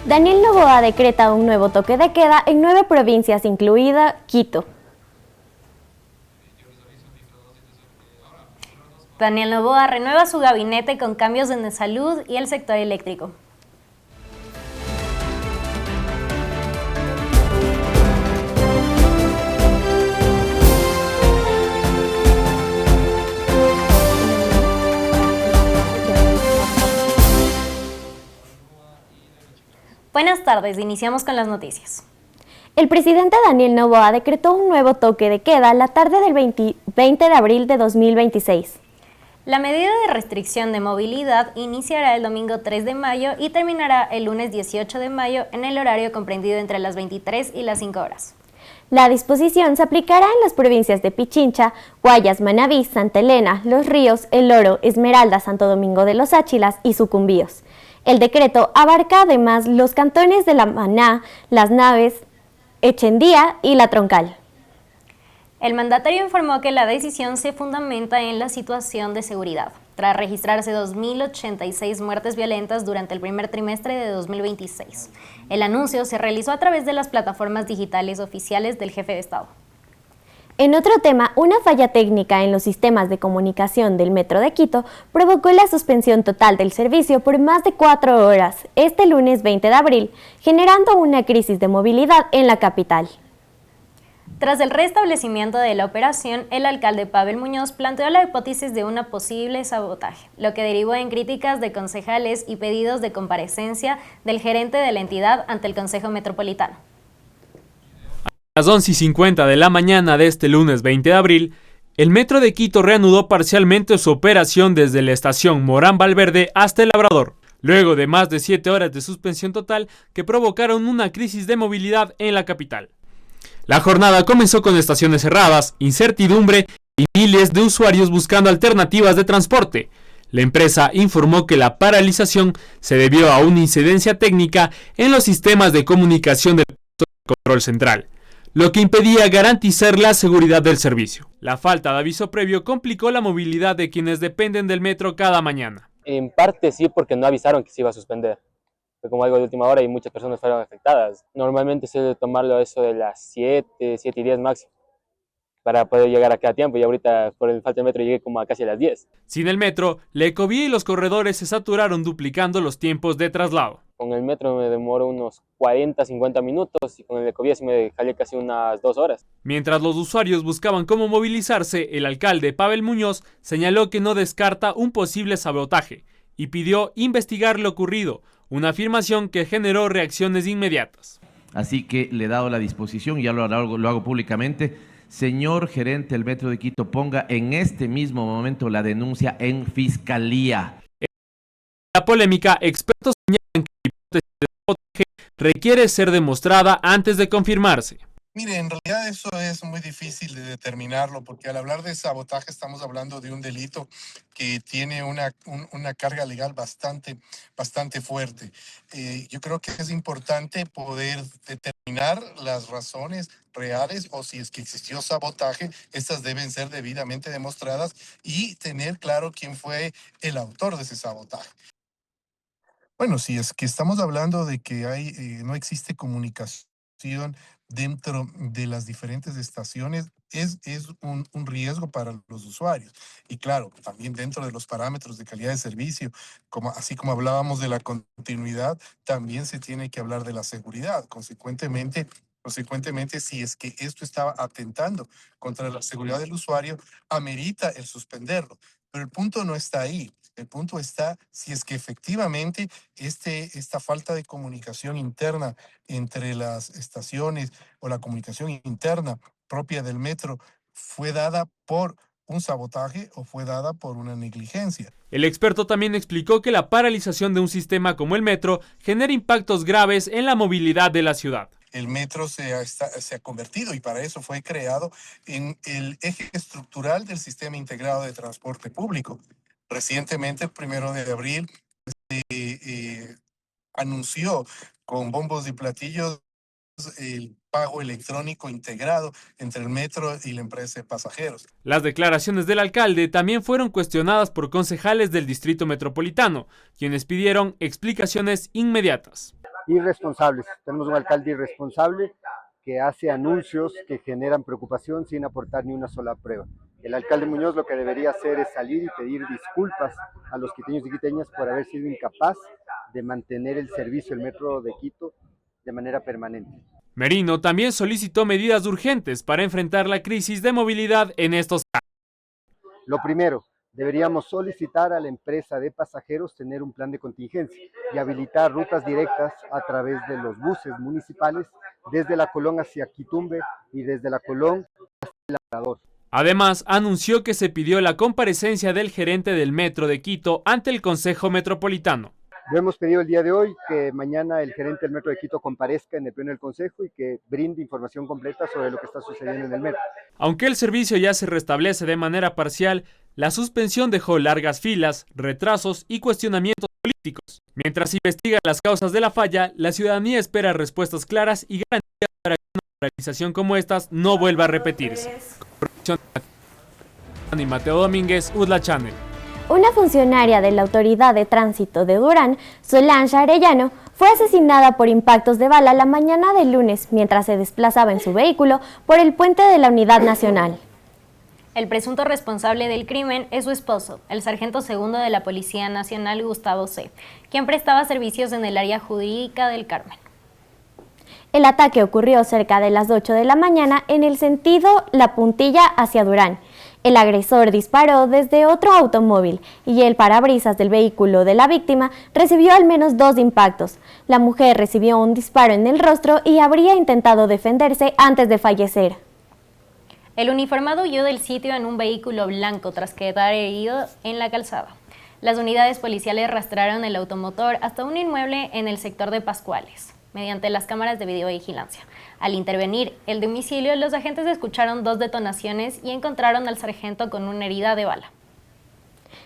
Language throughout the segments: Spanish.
Daniel Noboa decreta un nuevo toque de queda en 9 provincias, incluida Quito. Daniel Noboa renueva su gabinete con cambios en salud y el sector eléctrico. Buenas tardes, iniciamos con las noticias. El presidente Daniel Noboa decretó un nuevo toque de queda la tarde del 20 de abril de 2026. La medida de restricción de movilidad iniciará el domingo 3 de mayo y terminará el lunes 18 de mayo en el horario comprendido entre las 23 y las 5 horas. La disposición se aplicará en las provincias de Pichincha, Guayas, Manabí, Santa Elena, Los Ríos, El Oro, Esmeralda, Santo Domingo de los Áchilas y Sucumbíos. El decreto abarca además los cantones de La Maná, Las Naves, Echendía y La Troncal. El mandatario informó que la decisión se fundamenta en la situación de seguridad, tras registrarse 2.086 muertes violentas durante el primer trimestre de 2026. El anuncio se realizó a través de las plataformas digitales oficiales del jefe de Estado. En otro tema, una falla técnica en los sistemas de comunicación del Metro de Quito provocó la suspensión total del servicio por más de 4 horas este lunes 20 de abril, generando una crisis de movilidad en la capital. Tras el restablecimiento de la operación, el alcalde Pavel Muñoz planteó la hipótesis de un posible sabotaje, lo que derivó en críticas de concejales y pedidos de comparecencia del gerente de la entidad ante el Consejo Metropolitano. A las 11:50 de la mañana de este lunes 20 de abril, el Metro de Quito reanudó parcialmente su operación desde la estación Morán Valverde hasta El Labrador, luego de más de 7 horas de suspensión total que provocaron una crisis de movilidad en la capital. La jornada comenzó con estaciones cerradas, incertidumbre y miles de usuarios buscando alternativas de transporte. La empresa informó que la paralización se debió a una incidencia técnica en los sistemas de comunicación del control central, lo que impedía garantizar la seguridad del servicio. La falta de aviso previo complicó la movilidad de quienes dependen del metro cada mañana. En parte sí, porque no avisaron que se iba a suspender. Fue como algo de última hora y muchas personas fueron afectadas. Normalmente se debe tomarlo a eso de las 7:10 máximo, para poder llegar acá a tiempo, y ahorita por el falta de metro llegué como a casi a las 10. Sin el metro, la ecovía y los corredores se saturaron duplicando los tiempos de traslado. Con el metro me demoro unos 40-50 minutos y con el ecovía sí me jalé casi unas 2 horas. Mientras los usuarios buscaban cómo movilizarse, el alcalde Pavel Muñoz señaló que no descarta un posible sabotaje y pidió investigar lo ocurrido, una afirmación que generó reacciones inmediatas. Así que le he dado la disposición, y ya lo hago públicamente. Señor gerente del Metro de Quito, ponga en este mismo momento la denuncia en Fiscalía. La polémica, expertos señalan que la hipótesis de sabotaje requiere ser demostrada antes de confirmarse. Mire, en realidad eso es muy difícil de determinarlo, porque al hablar de sabotaje estamos hablando de un delito que tiene una carga legal bastante fuerte. Yo creo que es importante poder determinar las razones reales, o si es que existió sabotaje, estas deben ser debidamente demostradas y tener claro quién fue el autor de ese sabotaje. Bueno, si es que estamos hablando de que no existe comunicación dentro de las diferentes estaciones, es un riesgo para los usuarios. Y claro, también dentro de los parámetros de calidad de servicio, así como hablábamos de la continuidad, también se tiene que hablar de la seguridad. Consecuentemente, si es que esto estaba atentando contra la seguridad del usuario, amerita el suspenderlo. Pero el punto no está ahí. El punto está si es que efectivamente esta falta de comunicación interna entre las estaciones, o la comunicación interna propia del metro, fue dada por un sabotaje o fue dada por una negligencia. El experto también explicó que la paralización de un sistema como el metro genera impactos graves en la movilidad de la ciudad. El metro se ha convertido, y para eso fue creado, en el eje estructural del sistema integrado de transporte público. Recientemente, el 1 de abril, anunció con bombos y platillos el pago electrónico integrado entre el metro y la empresa de pasajeros. Las declaraciones del alcalde también fueron cuestionadas por concejales del Distrito Metropolitano, quienes pidieron explicaciones inmediatas. Irresponsables. Tenemos un alcalde irresponsable que hace anuncios que generan preocupación sin aportar ni una sola prueba. El alcalde Muñoz lo que debería hacer es salir y pedir disculpas a los quiteños y quiteñas por haber sido incapaz de mantener el servicio del metro de Quito de manera permanente. Merino también solicitó medidas urgentes para enfrentar la crisis de movilidad en estos casos. Lo primero, deberíamos solicitar a la empresa de pasajeros tener un plan de contingencia y habilitar rutas directas a través de los buses municipales desde la Colón hacia Quitumbe y desde la Colón hasta el Labrador. Además, anunció que se pidió la comparecencia del gerente del Metro de Quito ante el Consejo Metropolitano. Lo hemos pedido el día de hoy, que mañana el gerente del Metro de Quito comparezca en el pleno del Consejo y que brinde información completa sobre lo que está sucediendo en el metro. Aunque el servicio ya se restablece de manera parcial, la suspensión dejó largas filas, retrasos y cuestionamientos políticos. Mientras se investigan las causas de la falla, la ciudadanía espera respuestas claras y garantías para que una paralización como estas no vuelva a repetirse. Y Mateo Domínguez, UDLA Channel. Una funcionaria de la Autoridad de Tránsito de Durán, Solange Arellano, fue asesinada por impactos de bala la mañana del lunes mientras se desplazaba en su vehículo por el puente de la Unidad Nacional. El presunto responsable del crimen es su esposo, el sargento segundo de la Policía Nacional, Gustavo C., quien prestaba servicios en el área jurídica del Carmen. El ataque ocurrió cerca de las 8 de la mañana en el sentido La Puntilla hacia Durán. El agresor disparó desde otro automóvil y el parabrisas del vehículo de la víctima recibió al menos 2 impactos. La mujer recibió un disparo en el rostro y habría intentado defenderse antes de fallecer. El uniformado huyó del sitio en un vehículo blanco tras quedar herido en la calzada. Las unidades policiales rastrearon el automotor hasta un inmueble en el sector de Pascuales, mediante las cámaras de videovigilancia. Al intervenir el domicilio, los agentes escucharon 2 detonaciones y encontraron al sargento con una herida de bala.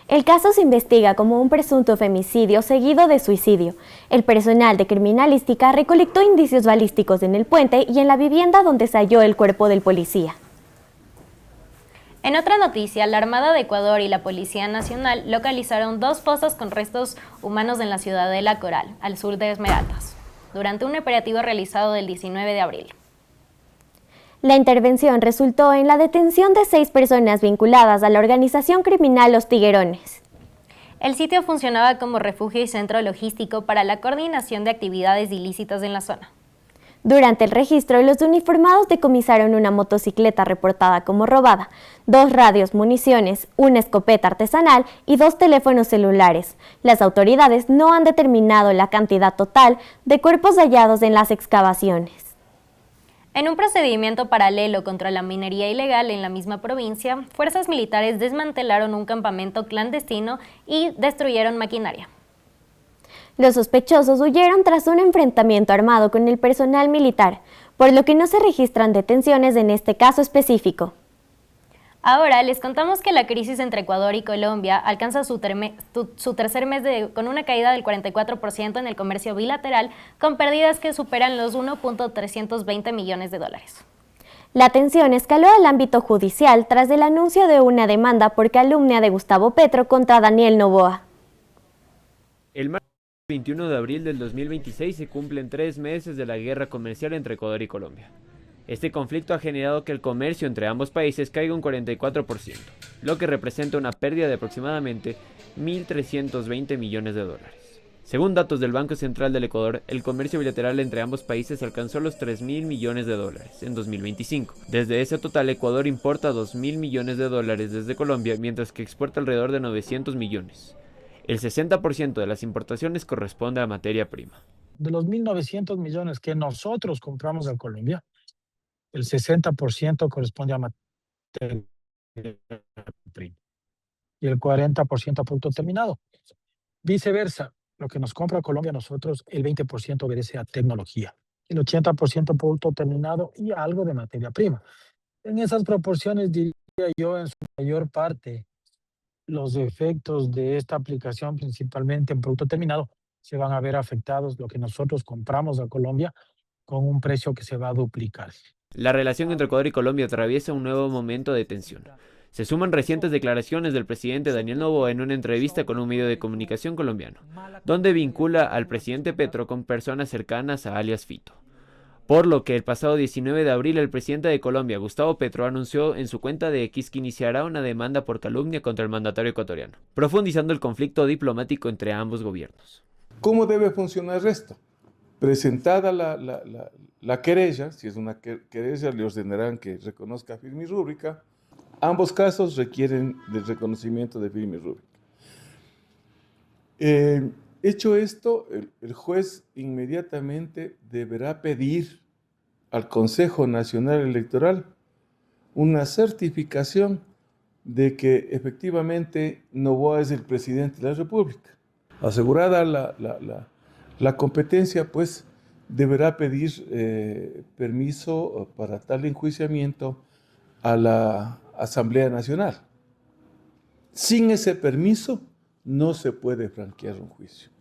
El caso se investiga como un presunto femicidio seguido de suicidio. El personal de criminalística recolectó indicios balísticos en el puente y en la vivienda donde se halló el cuerpo del policía. En otra noticia, la Armada de Ecuador y la Policía Nacional localizaron 2 fosas con restos humanos en la ciudadela Coral, al sur de Esmeraldas, durante un operativo realizado el 19 de abril. La intervención resultó en la detención de 6 personas vinculadas a la organización criminal Los Tiguerones. El sitio funcionaba como refugio y centro logístico para la coordinación de actividades ilícitas en la zona. Durante el registro, los uniformados decomisaron una motocicleta reportada como robada, 2 radios, municiones, una escopeta artesanal y 2 teléfonos celulares. Las autoridades no han determinado la cantidad total de cuerpos hallados en las excavaciones. En un procedimiento paralelo contra la minería ilegal en la misma provincia, fuerzas militares desmantelaron un campamento clandestino y destruyeron maquinaria. Los sospechosos huyeron tras un enfrentamiento armado con el personal militar, por lo que no se registran detenciones en este caso específico. Ahora les contamos que la crisis entre Ecuador y Colombia alcanza su tercer mes con una caída del 44% en el comercio bilateral, con pérdidas que superan los 1.320 millones de dólares. La tensión escaló al ámbito judicial tras el anuncio de una demanda por calumnia de Gustavo Petro contra Daniel Noboa. El martes 21 de abril del 2026 se cumplen 3 meses de la guerra comercial entre Ecuador y Colombia. Este conflicto ha generado que el comercio entre ambos países caiga un 44%, lo que representa una pérdida de aproximadamente 1.320 millones de dólares. Según datos del Banco Central del Ecuador, el comercio bilateral entre ambos países alcanzó los 3.000 millones de dólares en 2025. Desde ese total, Ecuador importa 2.000 millones de dólares desde Colombia, mientras que exporta alrededor de 900 millones. El 60% de las importaciones corresponde a materia prima. De los 1.900 millones que nosotros compramos en Colombia, el 60% corresponde a materia prima y el 40% a producto terminado. Viceversa, lo que nos compra Colombia a nosotros, el 20% obedece a tecnología, el 80% producto terminado y algo de materia prima. En esas proporciones, diría yo, en su mayor parte, los efectos de esta aplicación, principalmente en producto terminado, se van a ver afectados lo que nosotros compramos a Colombia con un precio que se va a duplicar. La relación entre Ecuador y Colombia atraviesa un nuevo momento de tensión. Se suman recientes declaraciones del presidente Daniel Noboa en una entrevista con un medio de comunicación colombiano, donde vincula al presidente Petro con personas cercanas a alias Fito. Por lo que el pasado 19 de abril el presidente de Colombia, Gustavo Petro, anunció en su cuenta de X que iniciará una demanda por calumnia contra el mandatario ecuatoriano, profundizando el conflicto diplomático entre ambos gobiernos. ¿Cómo debe funcionar esto? Presentada la querella, si es una querella, le ordenarán que reconozca firme y rúbrica. Ambos casos requieren del reconocimiento de firme y rúbrica. Hecho esto, el juez inmediatamente deberá pedir al Consejo Nacional Electoral una certificación de que efectivamente Noboa es el presidente de la República. Asegurada la competencia, pues deberá pedir permiso para tal enjuiciamiento a la Asamblea Nacional. Sin ese permiso no se puede franquear un juicio.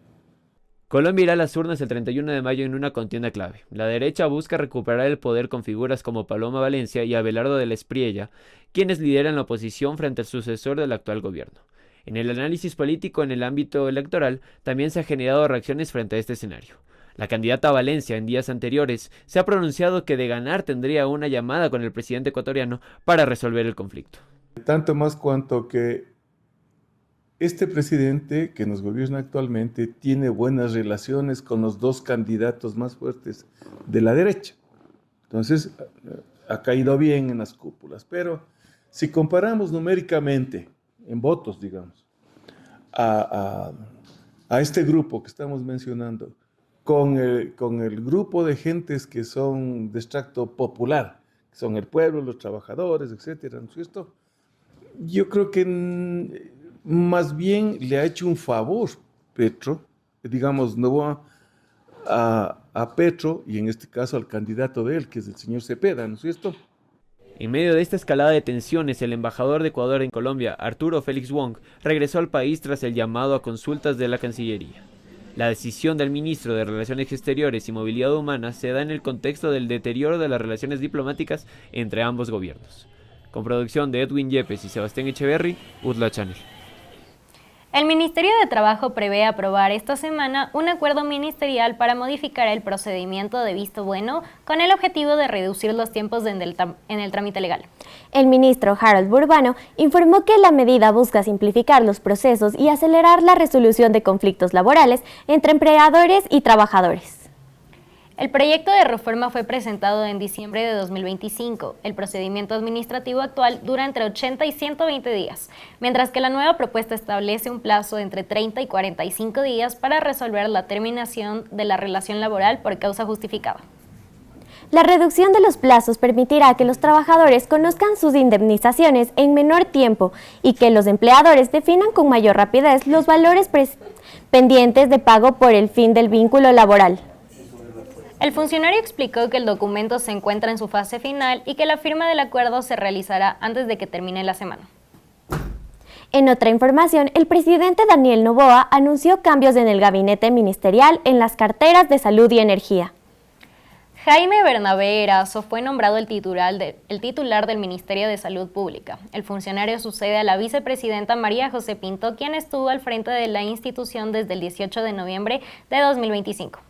Colombia irá a las urnas el 31 de mayo en una contienda clave. La derecha busca recuperar el poder con figuras como Paloma Valencia y Abelardo de la Espriella, quienes lideran la oposición frente al sucesor del actual gobierno. En el análisis político en el ámbito electoral también se han generado reacciones frente a este escenario. La candidata Valencia en días anteriores se ha pronunciado que de ganar tendría una llamada con el presidente ecuatoriano para resolver el conflicto. Tanto más cuanto que este presidente que nos gobierna actualmente tiene buenas relaciones con los dos candidatos más fuertes de la derecha. Entonces, ha caído bien en las cúpulas. Pero si comparamos numéricamente, en votos, digamos, a este grupo que estamos mencionando, con el grupo de gentes que son de extracto popular, que son el pueblo, los trabajadores, etcétera, ¿no es cierto? Yo creo que más bien le ha hecho un favor Petro, digamos, Noboa, a Petro, y en este caso al candidato de él, que es el señor Cepeda, ¿no es cierto? En medio de esta escalada de tensiones, el embajador de Ecuador en Colombia, Arturo Félix Wong, regresó al país tras el llamado a consultas de la Cancillería. La decisión del ministro de Relaciones Exteriores y Movilidad Humana se da en el contexto del deterioro de las relaciones diplomáticas entre ambos gobiernos. Con producción de Edwin Yepes y Sebastián Echeverry, UTLA Channel. El Ministerio de Trabajo prevé aprobar esta semana un acuerdo ministerial para modificar el procedimiento de visto bueno con el objetivo de reducir los tiempos en el trámite legal. El ministro Harold Burbano informó que la medida busca simplificar los procesos y acelerar la resolución de conflictos laborales entre empleadores y trabajadores. El proyecto de reforma fue presentado en diciembre de 2025. El procedimiento administrativo actual dura entre 80 y 120 días, mientras que la nueva propuesta establece un plazo de entre 30 y 45 días para resolver la terminación de la relación laboral por causa justificada. La reducción de los plazos permitirá que los trabajadores conozcan sus indemnizaciones en menor tiempo y que los empleadores definan con mayor rapidez los valores pendientes de pago por el fin del vínculo laboral. El funcionario explicó que el documento se encuentra en su fase final y que la firma del acuerdo se realizará antes de que termine la semana. En otra información, el presidente Daniel Noboa anunció cambios en el gabinete ministerial en las carteras de Salud y Energía. Jaime Bernabé Erazo fue nombrado el titular del Ministerio de Salud Pública. El funcionario sucede a la vicepresidenta María José Pinto, quien estuvo al frente de la institución desde el 18 de noviembre de 2025.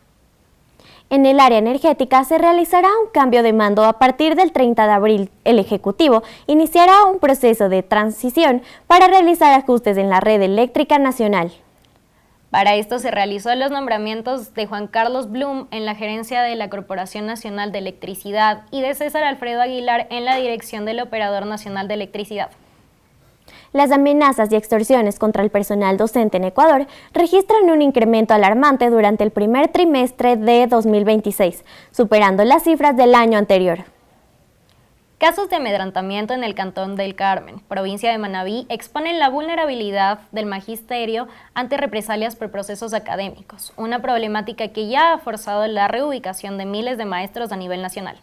En el área energética se realizará un cambio de mando a partir del 30 de abril. El Ejecutivo iniciará un proceso de transición para realizar ajustes en la red eléctrica nacional. Para esto se realizó los nombramientos de Juan Carlos Blum en la gerencia de la Corporación Nacional de Electricidad y de César Alfredo Aguilar en la dirección del Operador Nacional de Electricidad. Las amenazas y extorsiones contra el personal docente en Ecuador registran un incremento alarmante durante el primer trimestre de 2026, superando las cifras del año anterior. Casos de amedrentamiento en el Cantón del Carmen, provincia de Manabí, exponen la vulnerabilidad del magisterio ante represalias por procesos académicos, una problemática que ya ha forzado la reubicación de miles de maestros a nivel nacional.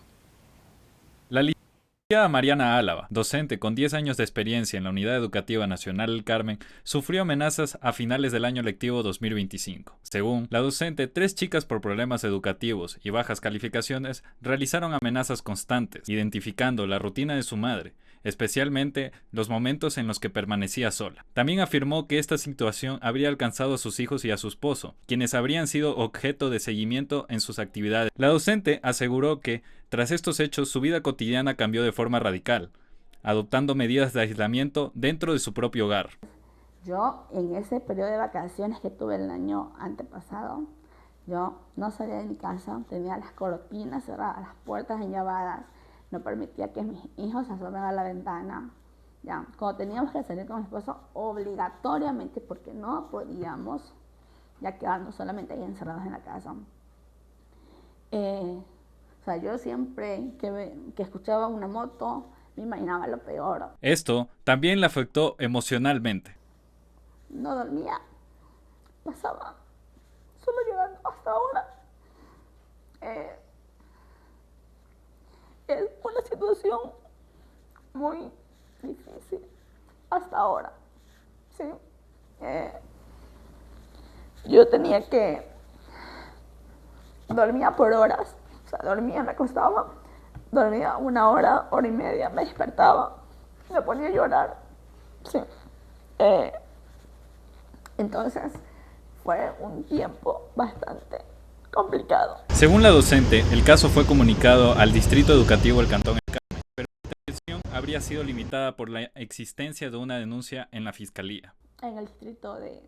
Mariana Álava, docente con 10 años de experiencia en la Unidad Educativa Nacional El Carmen, sufrió amenazas a finales del año lectivo 2025. Según la docente, 3 chicas por problemas educativos y bajas calificaciones realizaron amenazas constantes, identificando la rutina de su madre, especialmente los momentos en los que permanecía sola. También afirmó que esta situación habría alcanzado a sus hijos y a su esposo, quienes habrían sido objeto de seguimiento en sus actividades. La docente aseguró que, tras estos hechos, su vida cotidiana cambió de forma radical, adoptando medidas de aislamiento dentro de su propio hogar. Yo, en ese periodo de vacaciones que tuve el año antepasado, yo no salía de mi casa, tenía las cortinas cerradas, las puertas enllavadas, no permitía que mis hijos se asomen a la ventana. Ya, cuando teníamos que salir con mi esposo, obligatoriamente, porque no podíamos ya quedarnos solamente ahí encerrados en la casa. O sea, yo siempre que escuchaba una moto, me imaginaba lo peor. Esto también le afectó emocionalmente. No dormía, pasaba solo llorando hasta ahora. Es una situación muy difícil hasta ahora, ¿sí? Yo tenía que... dormía por horas, o sea, dormía, me acostaba, dormía 1 hora, hora y media, me despertaba, me ponía a llorar, ¿sí? Entonces, fue un tiempo bastante complicado. Según la docente, el caso fue comunicado al Distrito Educativo del Cantón El Carmen, pero la intervención habría sido limitada por la existencia de una denuncia en la Fiscalía. En el Distrito de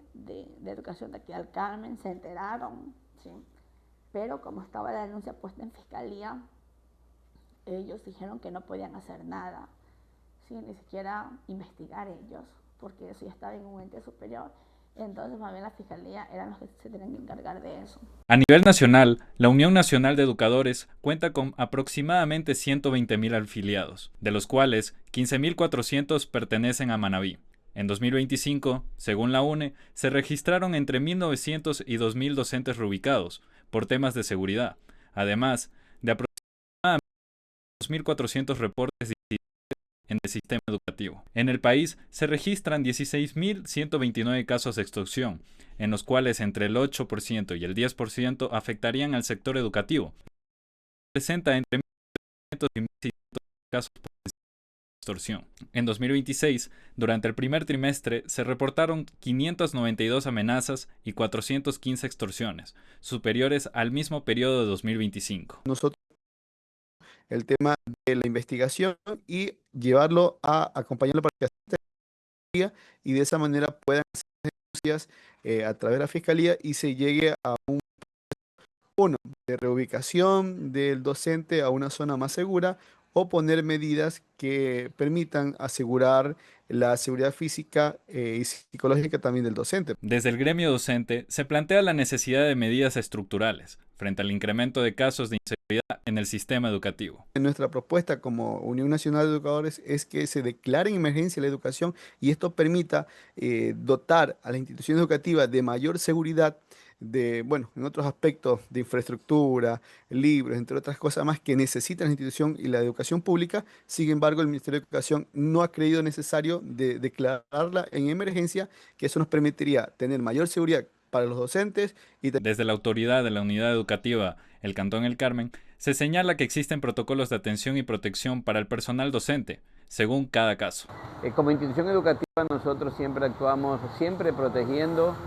Educación de aquí al Carmen se enteraron, ¿sí? Pero como estaba la denuncia puesta en Fiscalía, ellos dijeron que no podían hacer nada, ¿sí? Ni siquiera investigar ellos, porque eso ya estaba en un ente superior. Entonces, más bien la Fiscalía eran los que se tenían que encargar de eso. A nivel nacional, la Unión Nacional de Educadores cuenta con aproximadamente 120.000 afiliados, de los cuales 15.400 pertenecen a Manabí. En 2025, según la UNE, se registraron entre 1.900 y 2.000 docentes reubicados por temas de seguridad, además de aproximadamente 2.400 reportes en el sistema educativo. En el país se registran 16.129 casos de extorsión, en los cuales entre el 8% y el 10% afectarían al sector educativo. Presenta entre 1.300 y 1.600 casos por extorsión. En 2026, durante el primer trimestre, se reportaron 592 amenazas y 415 extorsiones, superiores al mismo periodo de 2025. Nosotros el tema de la investigación y llevarlo a acompañarlo para que se y de esa manera puedan hacer denuncias a través de la Fiscalía y se llegue a un de reubicación del docente a una zona más segura o poner medidas que permitan asegurar la seguridad física y psicológica también del docente. Desde el gremio docente se plantea la necesidad de medidas estructurales frente al incremento de casos de inseguridad en el sistema educativo. Nuestra propuesta como Unión Nacional de Educadores es que se declare en emergencia la educación y esto permita dotar a las instituciones educativas de mayor seguridad en otros aspectos de infraestructura, libros, entre otras cosas más que necesita la institución y la educación pública. Sin embargo, el Ministerio de Educación no ha creído necesario declararla en emergencia, que eso nos permitiría tener mayor seguridad para los docentes. Desde la autoridad de la unidad educativa, el Cantón El Carmen, se señala que existen protocolos de atención y protección para el personal docente, según cada caso. Como institución educativa nosotros siempre actuamos, siempre protegiendo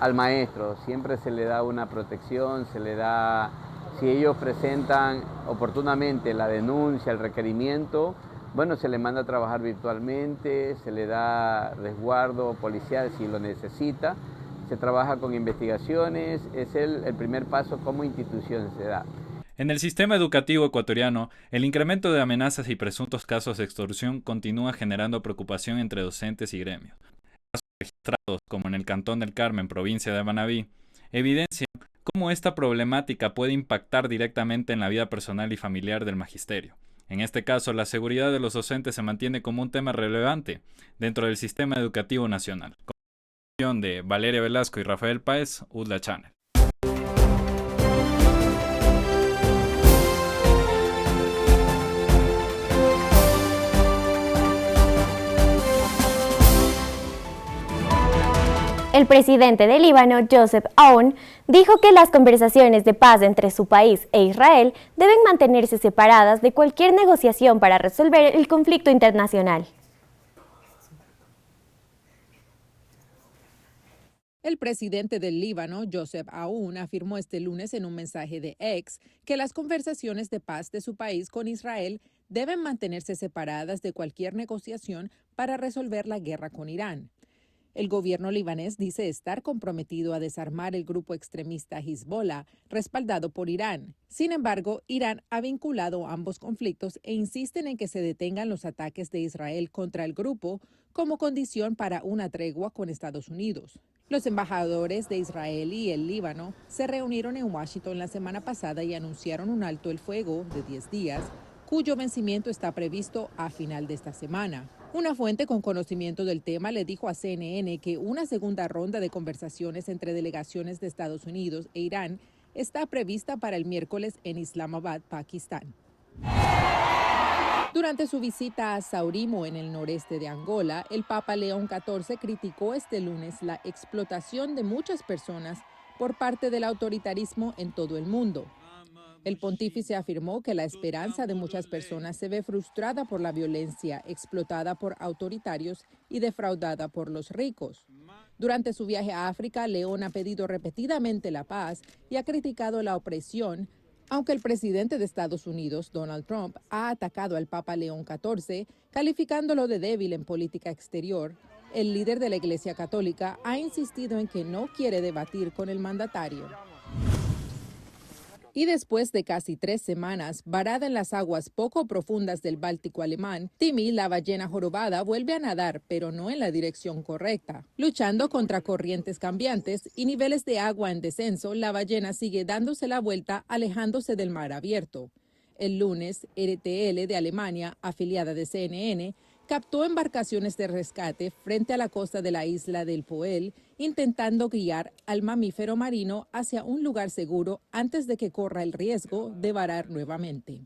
al maestro, siempre se le da una protección, se le da, si ellos presentan oportunamente la denuncia, el requerimiento, bueno, se le manda a trabajar virtualmente, se le da resguardo policial si lo necesita, se trabaja con investigaciones, es el primer paso como institución se da. En el sistema educativo ecuatoriano, el incremento de amenazas y presuntos casos de extorsión continúa generando preocupación entre docentes y gremios. Casos registrados, como en el Cantón del Carmen, provincia de Manabí, evidencian cómo esta problemática puede impactar directamente en la vida personal y familiar del magisterio. En este caso, la seguridad de los docentes se mantiene como un tema relevante dentro del sistema educativo nacional. Con de Valeria Velasco y Rafael Páez, UDLA Channel. El presidente del Líbano, Joseph Aoun, dijo que las conversaciones de paz entre su país e Israel deben mantenerse separadas de cualquier negociación para resolver el conflicto internacional. El presidente del Líbano, Joseph Aoun, afirmó este lunes en un mensaje de X que las conversaciones de paz de su país con Israel deben mantenerse separadas de cualquier negociación para resolver la guerra con Irán. El gobierno libanés dice estar comprometido a desarmar el grupo extremista Hezbollah, respaldado por Irán. Sin embargo, Irán ha vinculado ambos conflictos e insisten en que se detengan los ataques de Israel contra el grupo como condición para una tregua con Estados Unidos. Los embajadores de Israel y el Líbano se reunieron en Washington la semana pasada y anunciaron un alto el fuego de 10 días, cuyo vencimiento está previsto a final de esta semana. Una fuente con conocimiento del tema le dijo a CNN que una segunda ronda de conversaciones entre delegaciones de Estados Unidos e Irán está prevista para el miércoles en Islamabad, Pakistán. Durante su visita a Saurimo, en el noreste de Angola, el Papa León XIV criticó este lunes la explotación de muchas personas por parte del autoritarismo en todo el mundo. El pontífice afirmó que la esperanza de muchas personas se ve frustrada por la violencia, explotada por autoritarios y defraudada por los ricos. Durante su viaje a África, León ha pedido repetidamente la paz y ha criticado la opresión, aunque el presidente de Estados Unidos, Donald Trump, ha atacado al Papa León XIV, calificándolo de débil en política exterior. El líder de la Iglesia Católica ha insistido en que no quiere debatir con el mandatario. Y después de casi 3 semanas varada en las aguas poco profundas del Báltico alemán, Timi, la ballena jorobada, vuelve a nadar, pero no en la dirección correcta. Luchando contra corrientes cambiantes y niveles de agua en descenso, la ballena sigue dándose la vuelta, alejándose del mar abierto. El lunes, RTL de Alemania, afiliada de CNN, captó embarcaciones de rescate frente a la costa de la isla del Poel, intentando guiar al mamífero marino hacia un lugar seguro antes de que corra el riesgo de varar nuevamente.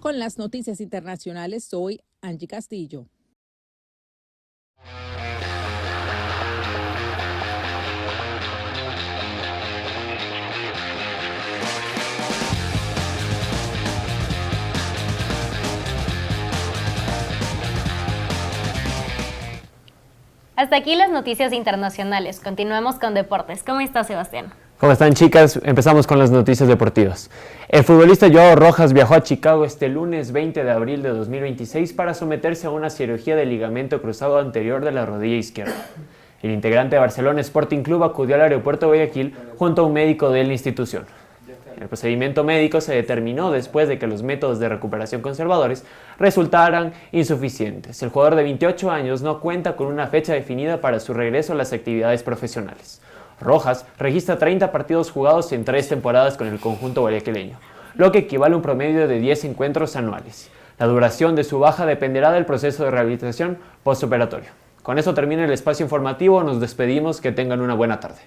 Con las noticias internacionales, soy Angie Castillo. Hasta aquí las noticias internacionales. Continuemos con deportes. ¿Cómo está, Sebastián? ¿Cómo están, chicas? Empezamos con las noticias deportivas. El futbolista Joao Rojas viajó a Chicago este lunes 20 de abril de 2026 para someterse a una cirugía de ligamento cruzado anterior de la rodilla izquierda. El integrante de Barcelona Sporting Club acudió al aeropuerto de Guayaquil junto a un médico de la institución. El procedimiento médico se determinó después de que los métodos de recuperación conservadores resultaran insuficientes. El jugador de 28 años no cuenta con una fecha definida para su regreso a las actividades profesionales. Rojas registra 30 partidos jugados en 3 temporadas con el conjunto guayaquileño, lo que equivale a un promedio de 10 encuentros anuales. La duración de su baja dependerá del proceso de rehabilitación postoperatorio. Con eso termina el espacio informativo, nos despedimos, que tengan una buena tarde.